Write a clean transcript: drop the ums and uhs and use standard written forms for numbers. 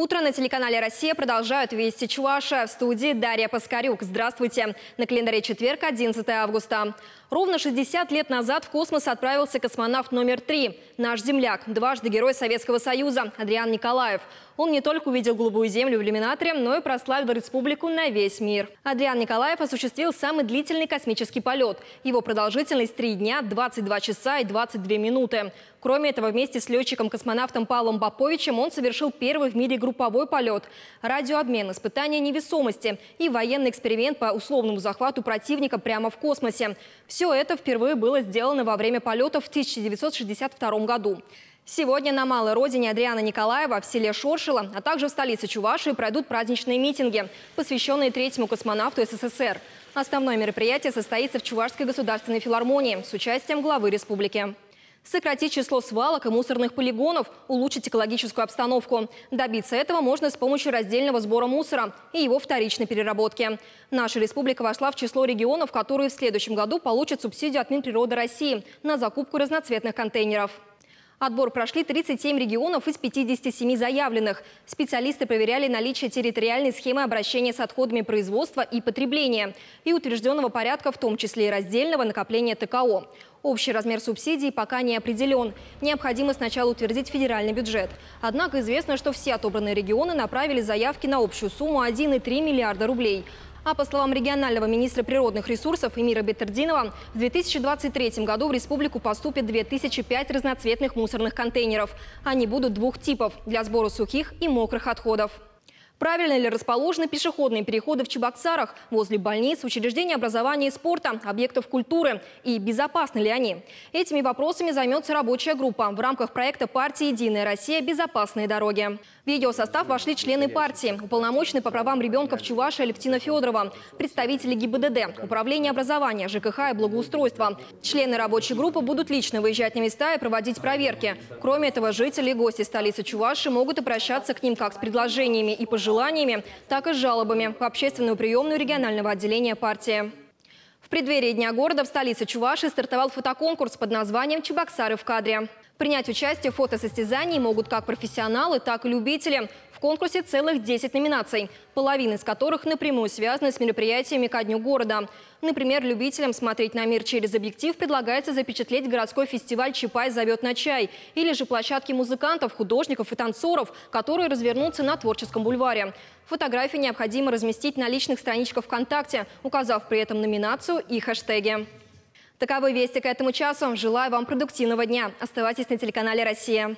Утро на телеканале «Россия» продолжают «Вести Чувашия». В студии Дарья Паскарюк. Здравствуйте. На календаре четверг, 11 августа. Ровно 60 лет назад в космос отправился космонавт номер 3. Наш земляк, дважды Герой Советского Союза Адриан Николаев. Он не только увидел голубую землю в иллюминаторе, но и прославил республику на весь мир. Адриан Николаев осуществил самый длительный космический полет. Его продолжительность 3 дня, 22 часа и 22 минуты. Кроме этого, вместе с летчиком-космонавтом Павлом Поповичем он совершил первый в мире групповой полет, радиообмен, испытание невесомости и военный эксперимент по условному захвату противника прямо в космосе. Все это впервые было сделано во время полета в 1962 году. Сегодня на малой родине Адриана Николаева в селе Шоршило, а также в столице Чувашии пройдут праздничные митинги, посвященные третьему космонавту СССР. Основное мероприятие состоится в Чувашской государственной филармонии с участием главы республики. Сократить число свалок и мусорных полигонов, улучшить экологическую обстановку. Добиться этого можно с помощью раздельного сбора мусора и его вторичной переработки. Наша республика вошла в число регионов, которые в следующем году получат субсидию от Минприроды России на закупку разноцветных контейнеров. Отбор прошли 37 регионов из 57 заявленных. Специалисты проверяли наличие территориальной схемы обращения с отходами производства и потребления и утвержденного порядка, в том числе и раздельного накопления ТКО. Общий размер субсидий пока не определен. Необходимо сначала утвердить федеральный бюджет. Однако известно, что все отобранные регионы направили заявки на общую сумму 1,3 миллиарда рублей. А по словам регионального министра природных ресурсов Эмира Беттердинова, в 2023 году в республику поступит 2005 разноцветных мусорных контейнеров. Они будут двух типов – для сбора сухих и мокрых отходов. Правильно ли расположены пешеходные переходы в Чебоксарах, возле больниц, учреждений образования и спорта, объектов культуры? И безопасны ли они? Этими вопросами займется рабочая группа в рамках проекта партии «Единая Россия. Безопасные дороги». В ее состав вошли члены партии, уполномоченный по правам ребенка в Чувашии Алевтина Федорова, представители ГИБДД, Управления образования, ЖКХ и благоустройства. Члены рабочей группы будут лично выезжать на места и проводить проверки. Кроме этого, жители и гости столицы Чувашии могут обращаться к ним как с предложениями и пожеланиями, так и с жалобами в общественную приемную регионального отделения партии. В преддверии Дня города в столице Чувашии стартовал фотоконкурс под названием «Чебоксары в кадре». Принять участие в фотосостязании могут как профессионалы, так и любители. В конкурсе целых 10 номинаций, половина из которых напрямую связаны с мероприятиями ко Дню города. Например, любителям смотреть на мир через объектив предлагается запечатлеть городской фестиваль «Чапай зовет на чай» или же площадки музыкантов, художников и танцоров, которые развернутся на Творческом бульваре. Фотографии необходимо разместить на личных страничках ВКонтакте, указав при этом номинацию и хэштеги. Таковы вести к этому часу. Желаю вам продуктивного дня. Оставайтесь на телеканале «Россия».